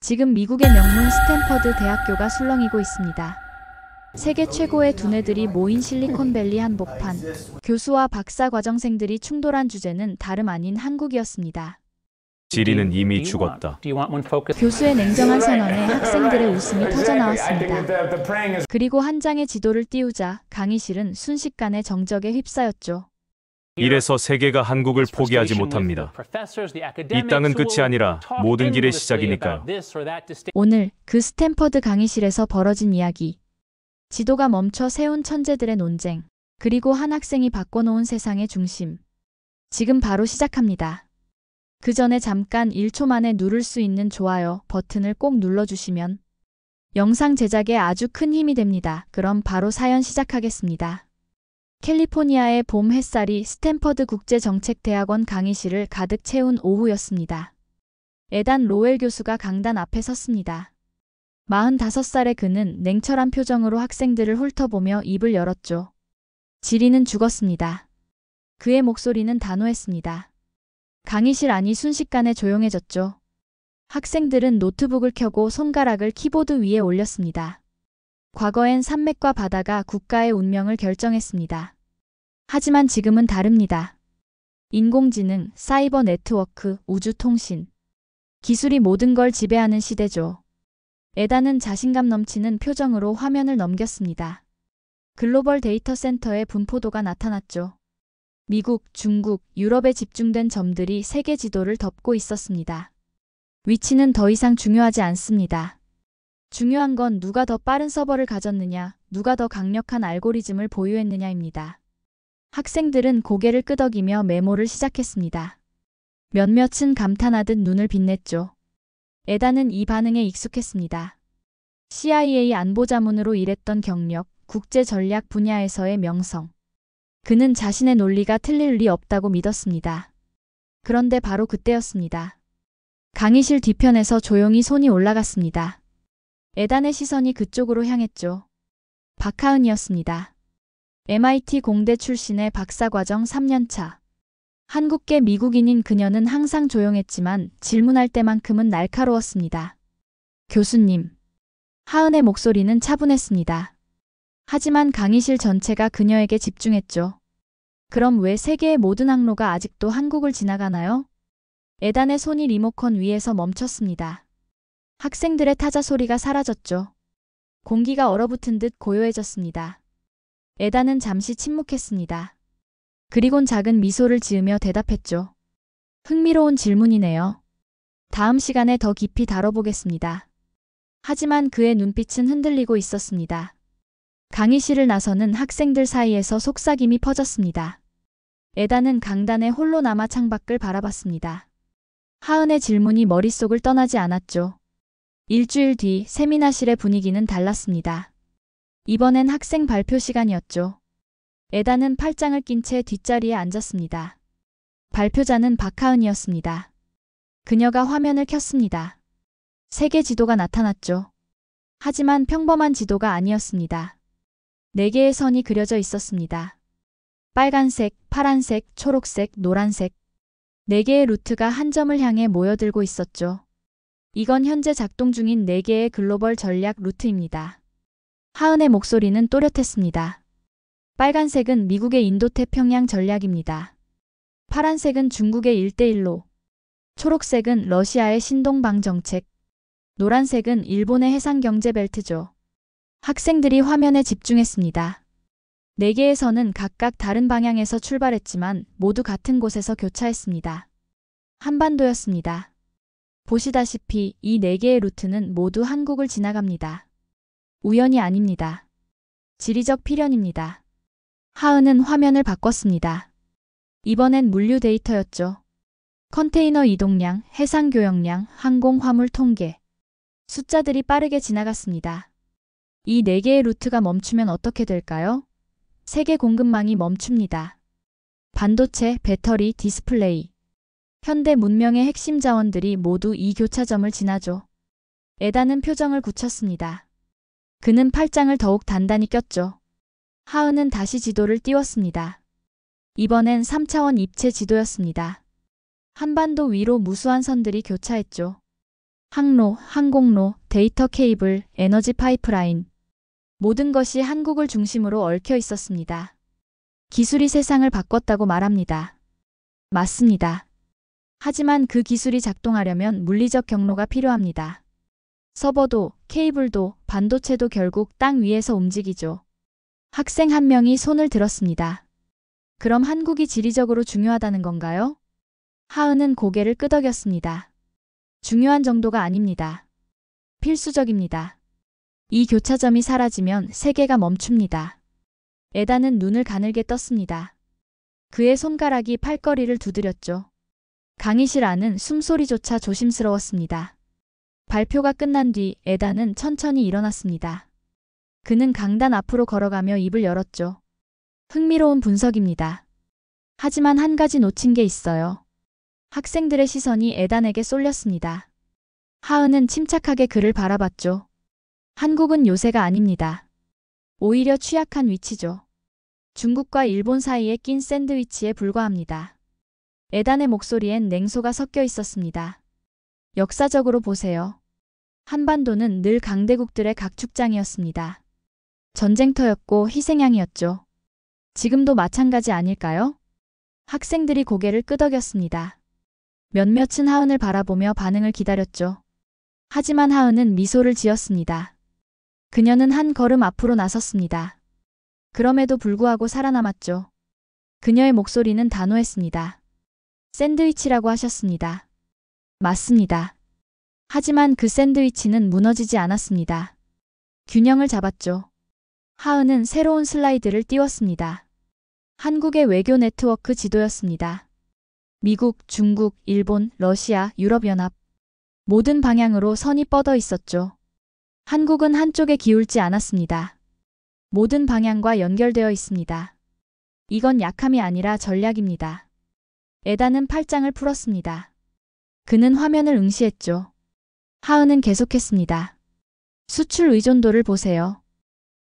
지금 미국의 명문 스탠퍼드 대학교가 술렁이고 있습니다. 세계 최고의 두뇌들이 모인 실리콘밸리 한복판. 교수와 박사 과정생들이 충돌한 주제는 다름 아닌 한국이었습니다. 지리는 이미 죽었다. 교수의 냉정한 선언에 학생들의 웃음이 터져나왔습니다. 그리고 한 장의 지도를 띄우자 강의실은 순식간에 정적에 휩싸였죠. 이래서 세계가 한국을 포기하지 못합니다. 이 땅은 끝이 아니라 모든 길의 시작이니까요. 오늘 그 스탠퍼드 강의실에서 벌어진 이야기. 지도가 멈춰 세운 천재들의 논쟁. 그리고 한 학생이 바꿔놓은 세상의 중심. 지금 바로 시작합니다. 그 전에 잠깐 1초 만에 누를 수 있는 좋아요 버튼을 꼭 눌러주시면 영상 제작에 아주 큰 힘이 됩니다. 그럼 바로 사연 시작하겠습니다. 캘리포니아의 봄 햇살이 스탠퍼드 국제정책대학원 강의실을 가득 채운 오후였습니다. 에단 로웰 교수가 강단 앞에 섰습니다. 45살의 그는 냉철한 표정으로 학생들을 훑어보며 입을 열었죠. 지리는 죽었습니다. 그의 목소리는 단호했습니다. 강의실 안이 순식간에 조용해졌죠. 학생들은 노트북을 켜고 손가락을 키보드 위에 올렸습니다. 과거엔 산맥과 바다가 국가의 운명을 결정했습니다. 하지만 지금은 다릅니다. 인공지능, 사이버 네트워크, 우주통신. 기술이 모든 걸 지배하는 시대죠. 에단은 자신감 넘치는 표정으로 화면을 넘겼습니다. 글로벌 데이터 센터의 분포도가 나타났죠. 미국, 중국, 유럽에 집중된 점들이 세계 지도를 덮고 있었습니다. 위치는 더 이상 중요하지 않습니다. 중요한 건 누가 더 빠른 서버를 가졌느냐, 누가 더 강력한 알고리즘을 보유했느냐입니다. 학생들은 고개를 끄덕이며 메모를 시작했습니다. 몇몇은 감탄하듯 눈을 빛냈죠. 에단은 이 반응에 익숙했습니다. CIA 안보자문으로 일했던 경력, 국제 전략 분야에서의 명성. 그는 자신의 논리가 틀릴 리 없다고 믿었습니다. 그런데 바로 그때였습니다. 강의실 뒤편에서 조용히 손이 올라갔습니다. 에단의 시선이 그쪽으로 향했죠. 박하은이었습니다. MIT 공대 출신의 박사과정 3년차. 한국계 미국인인 그녀는 항상 조용했지만 질문할 때만큼은 날카로웠습니다. 교수님. 하은의 목소리는 차분했습니다. 하지만 강의실 전체가 그녀에게 집중했죠. 그럼 왜 세계의 모든 항로가 아직도 한국을 지나가나요? 에단의 손이 리모컨 위에서 멈췄습니다. 학생들의 타자 소리가 사라졌죠. 공기가 얼어붙은 듯 고요해졌습니다. 에단은 잠시 침묵했습니다. 그리곤 작은 미소를 지으며 대답했죠. 흥미로운 질문이네요. 다음 시간에 더 깊이 다뤄보겠습니다. 하지만 그의 눈빛은 흔들리고 있었습니다. 강의실을 나서는 학생들 사이에서 속삭임이 퍼졌습니다. 에단은 강단에 홀로 남아 창밖을 바라봤습니다. 하은의 질문이 머릿속을 떠나지 않았죠. 일주일 뒤 세미나실의 분위기는 달랐습니다. 이번엔 학생 발표 시간이었죠. 에단은 팔짱을 낀 채 뒷자리에 앉았습니다. 발표자는 박하은이었습니다. 그녀가 화면을 켰습니다. 세계 지도가 나타났죠. 하지만 평범한 지도가 아니었습니다. 4개의 선이 그려져 있었습니다. 빨간색, 파란색, 초록색, 노란색. 4개의 루트가 한 점을 향해 모여들고 있었죠. 이건 현재 작동 중인 4개의 글로벌 전략 루트입니다. 하은의 목소리는 또렷했습니다. 빨간색은 미국의 인도태평양 전략입니다. 파란색은 중국의 1대1로. 초록색은 러시아의 신동방 정책. 노란색은 일본의 해상경제벨트죠. 학생들이 화면에 집중했습니다. 4개의 선은 각각 다른 방향에서 출발했지만 모두 같은 곳에서 교차했습니다. 한반도였습니다. 보시다시피 이 4개의 루트는 모두 한국을 지나갑니다. 우연이 아닙니다. 지리적 필연입니다. 하은은 화면을 바꿨습니다. 이번엔 물류 데이터였죠. 컨테이너 이동량, 해상 교역량, 항공 화물 통계. 숫자들이 빠르게 지나갔습니다. 이 4개의 루트가 멈추면 어떻게 될까요? 세계 공급망이 멈춥니다. 반도체, 배터리, 디스플레이. 현대 문명의 핵심 자원들이 모두 이 교차점을 지나죠. 에단은 표정을 굳혔습니다. 그는 팔짱을 더욱 단단히 꼈죠. 하은은 다시 지도를 띄웠습니다. 이번엔 3차원 입체 지도였습니다. 한반도 위로 무수한 선들이 교차했죠. 항로, 항공로, 데이터 케이블, 에너지 파이프라인. 모든 것이 한국을 중심으로 얽혀 있었습니다. 기술이 세상을 바꿨다고 말합니다. 맞습니다. 하지만 그 기술이 작동하려면 물리적 경로가 필요합니다. 서버도, 케이블도, 반도체도 결국 땅 위에서 움직이죠. 학생 한 명이 손을 들었습니다. 그럼 한국이 지리적으로 중요하다는 건가요? 하은은 고개를 끄덕였습니다. 중요한 정도가 아닙니다. 필수적입니다. 이 교차점이 사라지면 세계가 멈춥니다. 에단은 눈을 가늘게 떴습니다. 그의 손가락이 팔걸이를 두드렸죠. 강의실 안은 숨소리조차 조심스러웠습니다. 발표가 끝난 뒤 에단은 천천히 일어났습니다. 그는 강단 앞으로 걸어가며 입을 열었죠. 흥미로운 분석입니다. 하지만 한 가지 놓친 게 있어요. 학생들의 시선이 에단에게 쏠렸습니다. 하은은 침착하게 그를 바라봤죠. 한국은 요새가 아닙니다. 오히려 취약한 위치죠. 중국과 일본 사이에 낀 샌드위치에 불과합니다. 에단의 목소리엔 냉소가 섞여 있었습니다. 역사적으로 보세요. 한반도는 늘 강대국들의 각축장이었습니다. 전쟁터였고 희생양이었죠. 지금도 마찬가지 아닐까요? 학생들이 고개를 끄덕였습니다. 몇몇은 하은을 바라보며 반응을 기다렸죠. 하지만 하은은 미소를 지었습니다. 그녀는 한 걸음 앞으로 나섰습니다. 그럼에도 불구하고 살아남았죠. 그녀의 목소리는 단호했습니다. 샌드위치라고 하셨습니다. 맞습니다. 하지만 그 샌드위치는 무너지지 않았습니다. 균형을 잡았죠. 하은은 새로운 슬라이드를 띄웠습니다. 한국의 외교 네트워크 지도였습니다. 미국, 중국, 일본, 러시아, 유럽연합. 모든 방향으로 선이 뻗어 있었죠. 한국은 한쪽에 기울지 않았습니다. 모든 방향과 연결되어 있습니다. 이건 약함이 아니라 전략입니다. 에단은 팔짱을 풀었습니다. 그는 화면을 응시했죠. 하은은 계속했습니다. 수출 의존도를 보세요.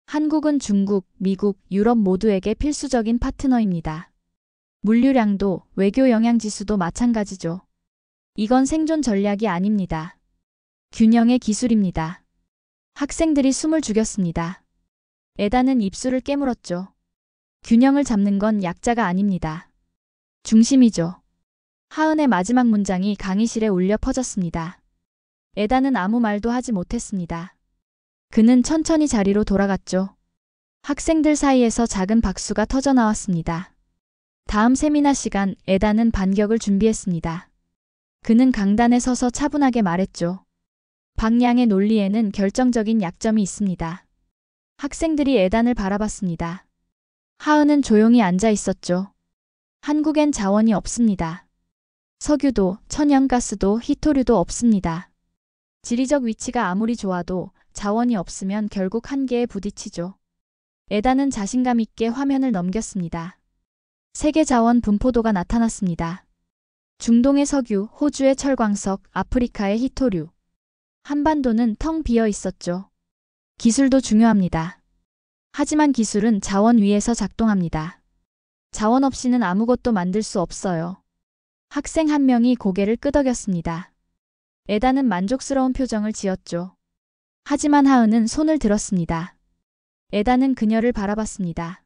한국은 중국, 미국, 유럽 모두에게 필수적인 파트너입니다. 물류량도, 외교 영향지수도 마찬가지죠. 이건 생존 전략이 아닙니다. 균형의 기술입니다. 학생들이 숨을 죽였습니다. 에단은 입술을 깨물었죠. 균형을 잡는 건 약자가 아닙니다. 중심이죠. 하은의 마지막 문장이 강의실에 울려 퍼졌습니다. 에단은 아무 말도 하지 못했습니다. 그는 천천히 자리로 돌아갔죠. 학생들 사이에서 작은 박수가 터져나왔습니다. 다음 세미나 시간 에단은 반격을 준비했습니다. 그는 강단에 서서 차분하게 말했죠. 방향의 논리에는 결정적인 약점이 있습니다. 학생들이 에단을 바라봤습니다. 하은은 조용히 앉아 있었죠. 한국엔 자원이 없습니다. 석유도, 천연가스도, 히토류도 없습니다. 지리적 위치가 아무리 좋아도 자원이 없으면 결국 한계에 부딪히죠. 에단은 자신감 있게 화면을 넘겼습니다. 세계 자원 분포도가 나타났습니다. 중동의 석유, 호주의 철광석, 아프리카의 히토류. 한반도는 텅 비어 있었죠. 기술도 중요합니다. 하지만 기술은 자원 위에서 작동합니다. 자원 없이는 아무것도 만들 수 없어요. 학생 한 명이 고개를 끄덕였습니다. 에단은 만족스러운 표정을 지었죠. 하지만 하은은 손을 들었습니다. 에단은 그녀를 바라봤습니다.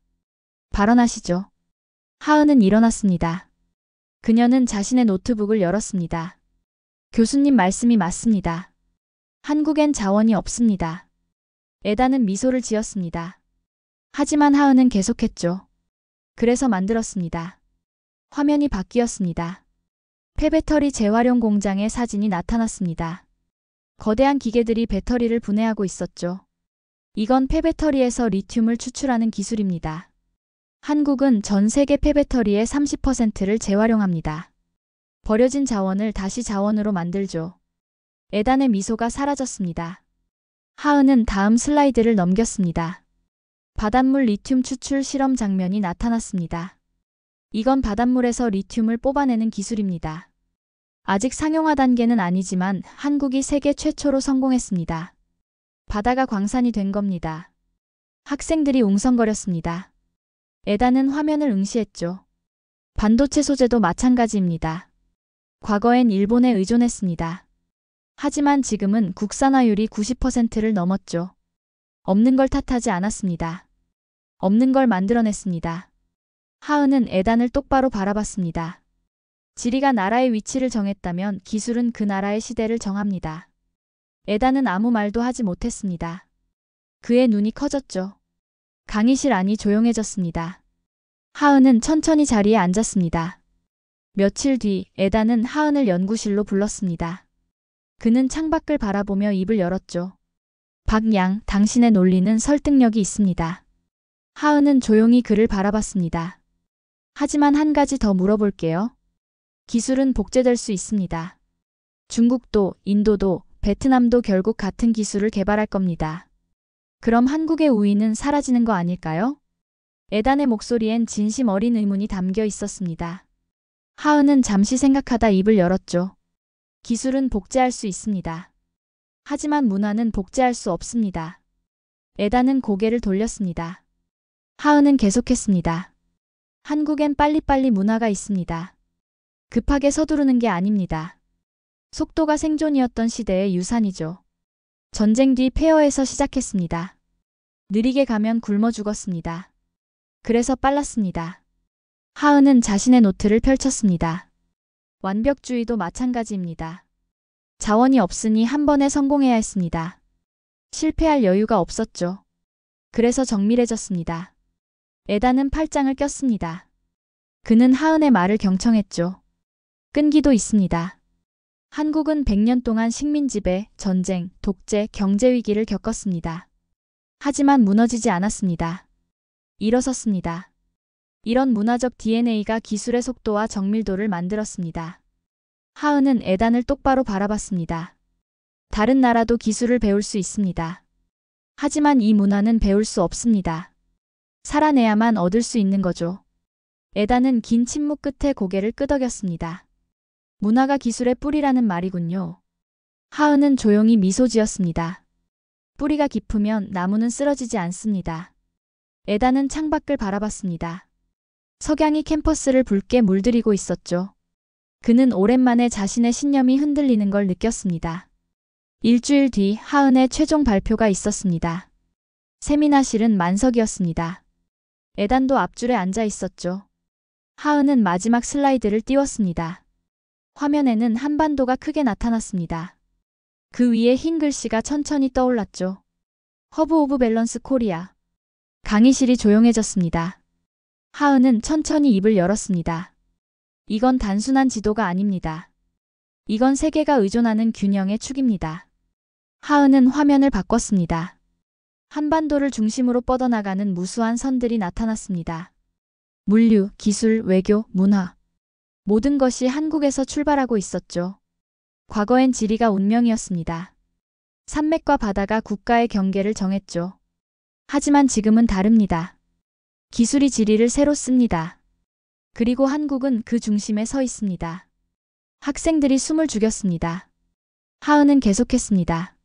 발언하시죠. 하은은 일어났습니다. 그녀는 자신의 노트북을 열었습니다. 교수님 말씀이 맞습니다. 한국엔 자원이 없습니다. 에단은 미소를 지었습니다. 하지만 하은은 계속했죠. 그래서 만들었습니다. 화면이 바뀌었습니다. 폐배터리 재활용 공장의 사진이 나타났습니다. 거대한 기계들이 배터리를 분해하고 있었죠. 이건 폐배터리에서 리튬을 추출하는 기술입니다. 한국은 전 세계 폐배터리의 30%를 재활용합니다. 버려진 자원을 다시 자원으로 만들죠. 에단의 미소가 사라졌습니다. 하은은 다음 슬라이드를 넘겼습니다. 바닷물 리튬 추출 실험 장면이 나타났습니다. 이건 바닷물에서 리튬을 뽑아내는 기술입니다. 아직 상용화 단계는 아니지만 한국이 세계 최초로 성공했습니다. 바다가 광산이 된 겁니다. 학생들이 웅성거렸습니다. 에단은 화면을 응시했죠. 반도체 소재도 마찬가지입니다. 과거엔 일본에 의존했습니다. 하지만 지금은 국산화율이 90%를 넘었죠. 없는 걸 탓하지 않았습니다. 없는 걸 만들어냈습니다. 하은은 에단을 똑바로 바라봤습니다. 지리가 나라의 위치를 정했다면 기술은 그 나라의 시대를 정합니다. 에단은 아무 말도 하지 못했습니다. 그의 눈이 커졌죠. 강의실 안이 조용해졌습니다. 하은은 천천히 자리에 앉았습니다. 며칠 뒤 에단은 하은을 연구실로 불렀습니다. 그는 창밖을 바라보며 입을 열었죠. 박양, 당신의 논리는 설득력이 있습니다. 하은은 조용히 그를 바라봤습니다. 하지만 한 가지 더 물어볼게요. 기술은 복제될 수 있습니다. 중국도, 인도도, 베트남도 결국 같은 기술을 개발할 겁니다. 그럼 한국의 우위는 사라지는 거 아닐까요? 에단의 목소리엔 진심 어린 의문이 담겨 있었습니다. 하은은 잠시 생각하다 입을 열었죠. 기술은 복제할 수 있습니다. 하지만 문화는 복제할 수 없습니다. 에단은 고개를 돌렸습니다. 하은은 계속했습니다. 한국엔 빨리빨리 문화가 있습니다. 급하게 서두르는 게 아닙니다. 속도가 생존이었던 시대의 유산이죠. 전쟁 뒤 폐허에서 시작했습니다. 느리게 가면 굶어 죽었습니다. 그래서 빨랐습니다. 하은은 자신의 노트를 펼쳤습니다. 완벽주의도 마찬가지입니다. 자원이 없으니 한 번에 성공해야 했습니다. 실패할 여유가 없었죠. 그래서 정밀해졌습니다. 에단은 팔짱을 꼈습니다. 그는 하은의 말을 경청했죠. 끈기도 있습니다. 한국은 100년 동안 식민지배, 전쟁, 독재, 경제위기를 겪었습니다. 하지만 무너지지 않았습니다. 일어섰습니다. 이런 문화적 DNA가 기술의 속도와 정밀도를 만들었습니다. 하은은 에단을 똑바로 바라봤습니다. 다른 나라도 기술을 배울 수 있습니다. 하지만 이 문화는 배울 수 없습니다. 살아내야만 얻을 수 있는 거죠. 에단은 긴 침묵 끝에 고개를 끄덕였습니다. 문화가 기술의 뿌리라는 말이군요. 하은은 조용히 미소 지었습니다. 뿌리가 깊으면 나무는 쓰러지지 않습니다. 에단은 창밖을 바라봤습니다. 석양이 캠퍼스를 붉게 물들이고 있었죠. 그는 오랜만에 자신의 신념이 흔들리는 걸 느꼈습니다. 일주일 뒤 하은의 최종 발표가 있었습니다. 세미나실은 만석이었습니다. 에단도 앞줄에 앉아 있었죠. 하은은 마지막 슬라이드를 띄웠습니다. 화면에는 한반도가 크게 나타났습니다. 그 위에 흰 글씨가 천천히 떠올랐죠. 허브 오브 밸런스 코리아. 강의실이 조용해졌습니다. 하은은 천천히 입을 열었습니다. 이건 단순한 지도가 아닙니다. 이건 세계가 의존하는 균형의 축입니다. 하은은 화면을 바꿨습니다. 한반도를 중심으로 뻗어나가는 무수한 선들이 나타났습니다. 물류, 기술, 외교, 문화. 모든 것이 한국에서 출발하고 있었죠. 과거엔 지리가 운명이었습니다. 산맥과 바다가 국가의 경계를 정했죠. 하지만 지금은 다릅니다. 기술이 지리를 새로 씁니다. 그리고 한국은 그 중심에 서 있습니다. 학생들이 숨을 죽였습니다. 하은은 계속했습니다.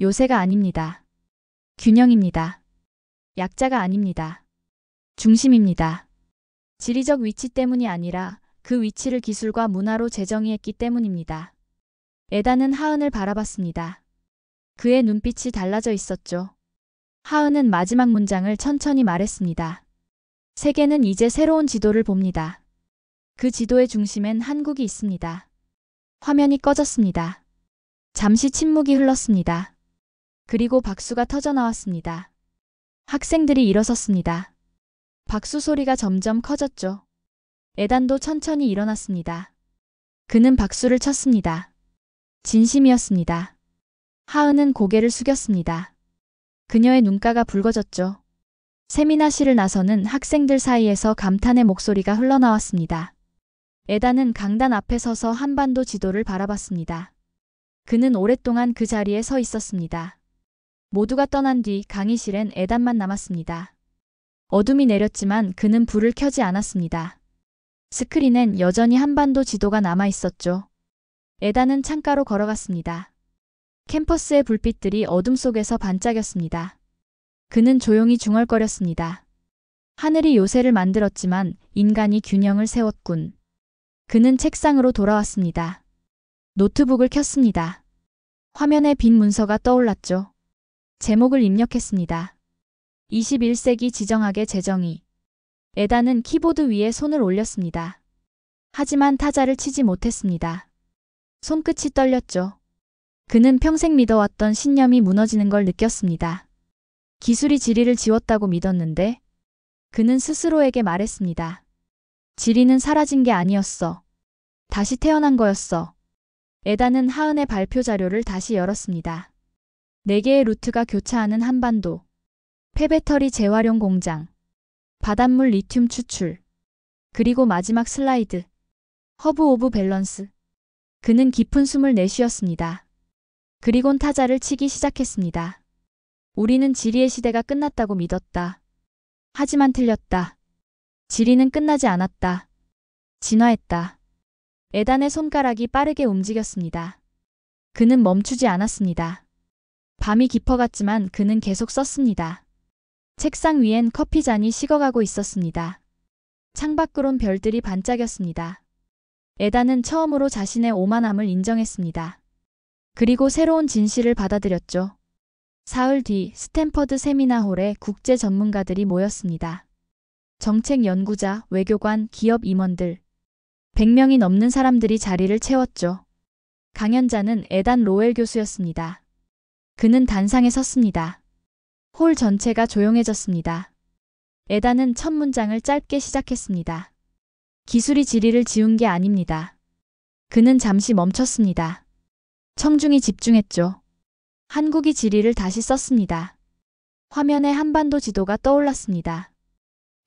요새가 아닙니다. 균형입니다. 약자가 아닙니다. 중심입니다. 지리적 위치 때문이 아니라 그 위치를 기술과 문화로 재정의했기 때문입니다. 에단은 하은을 바라봤습니다. 그의 눈빛이 달라져 있었죠. 하은은 마지막 문장을 천천히 말했습니다. 세계는 이제 새로운 지도를 봅니다. 그 지도의 중심엔 한국이 있습니다. 화면이 꺼졌습니다. 잠시 침묵이 흘렀습니다. 그리고 박수가 터져나왔습니다. 학생들이 일어섰습니다. 박수 소리가 점점 커졌죠. 에단도 천천히 일어났습니다. 그는 박수를 쳤습니다. 진심이었습니다. 하은은 고개를 숙였습니다. 그녀의 눈가가 붉어졌죠. 세미나실을 나서는 학생들 사이에서 감탄의 목소리가 흘러나왔습니다. 에단은 강단 앞에 서서 한반도 지도를 바라봤습니다. 그는 오랫동안 그 자리에 서 있었습니다. 모두가 떠난 뒤 강의실엔 에단만 남았습니다. 어둠이 내렸지만 그는 불을 켜지 않았습니다. 스크린엔 여전히 한반도 지도가 남아 있었죠. 에단은 창가로 걸어갔습니다. 캠퍼스의 불빛들이 어둠 속에서 반짝였습니다. 그는 조용히 중얼거렸습니다. 하늘이 요새를 만들었지만 인간이 균형을 세웠군. 그는 책상으로 돌아왔습니다. 노트북을 켰습니다. 화면에 빈 문서가 떠올랐죠. 제목을 입력했습니다. 21세기 지정학의 재정의. 에단은 키보드 위에 손을 올렸습니다. 하지만 타자를 치지 못했습니다. 손끝이 떨렸죠. 그는 평생 믿어왔던 신념이 무너지는 걸 느꼈습니다. 기술이 지리를 지웠다고 믿었는데 그는 스스로에게 말했습니다. 지리는 사라진 게 아니었어. 다시 태어난 거였어. 에단은 하은의 발표 자료를 다시 열었습니다. 4개의 루트가 교차하는 한반도, 폐배터리 재활용 공장, 바닷물 리튬 추출, 그리고 마지막 슬라이드, 허브 오브 밸런스. 그는 깊은 숨을 내쉬었습니다. 그리곤 타자를 치기 시작했습니다. 우리는 지리의 시대가 끝났다고 믿었다. 하지만 틀렸다. 지리는 끝나지 않았다. 진화했다. 에단의 손가락이 빠르게 움직였습니다. 그는 멈추지 않았습니다. 밤이 깊어갔지만 그는 계속 썼습니다. 책상 위엔 커피잔이 식어가고 있었습니다. 창밖으론 별들이 반짝였습니다. 에단은 처음으로 자신의 오만함을 인정했습니다. 그리고 새로운 진실을 받아들였죠. 사흘 뒤 스탠퍼드 세미나홀에 국제 전문가들이 모였습니다. 정책 연구자, 외교관, 기업 임원들. 100명이 넘는 사람들이 자리를 채웠죠. 강연자는 에단 로웰 교수였습니다. 그는 단상에 섰습니다. 홀 전체가 조용해졌습니다. 에단은 첫 문장을 짧게 시작했습니다. 기술이 지리를 지운 게 아닙니다. 그는 잠시 멈췄습니다. 청중이 집중했죠. 한국이 지리를 다시 썼습니다. 화면에 한반도 지도가 떠올랐습니다.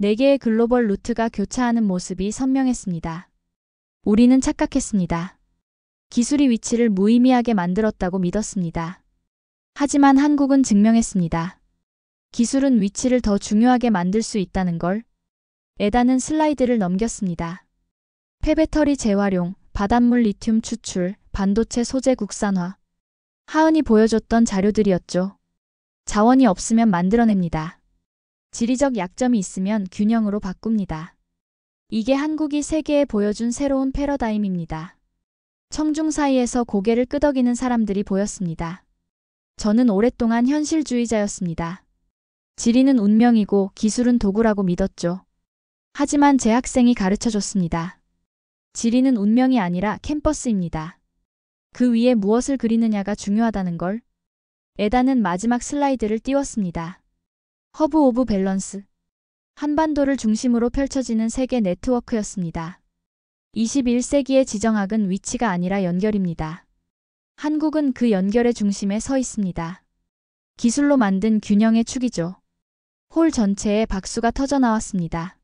4개의 글로벌 루트가 교차하는 모습이 선명했습니다. 우리는 착각했습니다. 기술이 위치를 무의미하게 만들었다고 믿었습니다. 하지만 한국은 증명했습니다. 기술은 위치를 더 중요하게 만들 수 있다는 걸. 에단은 슬라이드를 넘겼습니다. 폐배터리 재활용, 바닷물 리튬 추출, 반도체 소재 국산화. 하은이 보여줬던 자료들이었죠. 자원이 없으면 만들어냅니다. 지리적 약점이 있으면 균형으로 바꿉니다. 이게 한국이 세계에 보여준 새로운 패러다임입니다. 청중 사이에서 고개를 끄덕이는 사람들이 보였습니다. 저는 오랫동안 현실주의자였습니다. 지리는 운명이고 기술은 도구라고 믿었죠. 하지만 제 학생이 가르쳐줬습니다. 지리는 운명이 아니라 캠퍼스입니다. 그 위에 무엇을 그리느냐가 중요하다는 걸. 에단은 마지막 슬라이드를 띄웠습니다. 허브 오브 밸런스. 한반도를 중심으로 펼쳐지는 세계 네트워크였습니다. 21세기의 지정학은 위치가 아니라 연결입니다. 한국은 그 연결의 중심에 서 있습니다. 기술로 만든 균형의 축이죠. 홀 전체에 박수가 터져나왔습니다.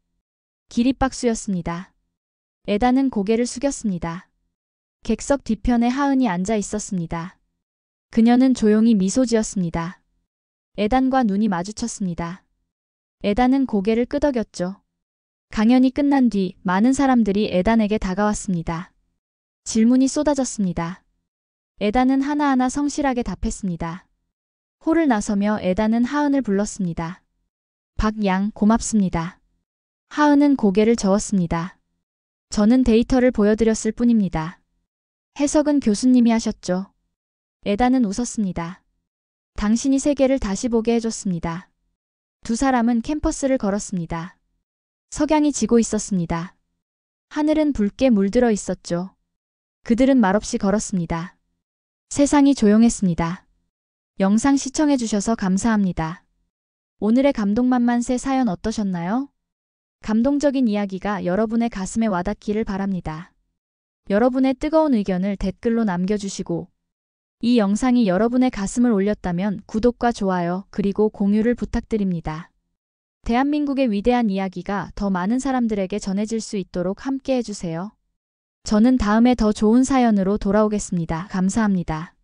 기립박수였습니다. 에단은 고개를 숙였습니다. 객석 뒤편에 하은이 앉아 있었습니다. 그녀는 조용히 미소 지었습니다. 에단과 눈이 마주쳤습니다. 에단은 고개를 끄덕였죠. 강연이 끝난 뒤 많은 사람들이 에단에게 다가왔습니다. 질문이 쏟아졌습니다. 에단은 하나하나 성실하게 답했습니다. 홀을 나서며 에단은 하은을 불렀습니다. 박양, 고맙습니다. 하은은 고개를 저었습니다. 저는 데이터를 보여드렸을 뿐입니다. 해석은 교수님이 하셨죠. 에단은 웃었습니다. 당신이 세계를 다시 보게 해줬습니다. 두 사람은 캠퍼스를 걸었습니다. 석양이 지고 있었습니다. 하늘은 붉게 물들어 있었죠. 그들은 말없이 걸었습니다. 세상이 조용했습니다. 영상 시청해주셔서 감사합니다. 오늘의 감동만만세 사연 어떠셨나요? 감동적인 이야기가 여러분의 가슴에 와닿기를 바랍니다. 여러분의 뜨거운 의견을 댓글로 남겨주시고 이 영상이 여러분의 가슴을 올렸다면 구독과 좋아요 그리고 공유를 부탁드립니다. 대한민국의 위대한 이야기가 더 많은 사람들에게 전해질 수 있도록 함께 해주세요. 저는 다음에 더 좋은 사연으로 돌아오겠습니다. 감사합니다.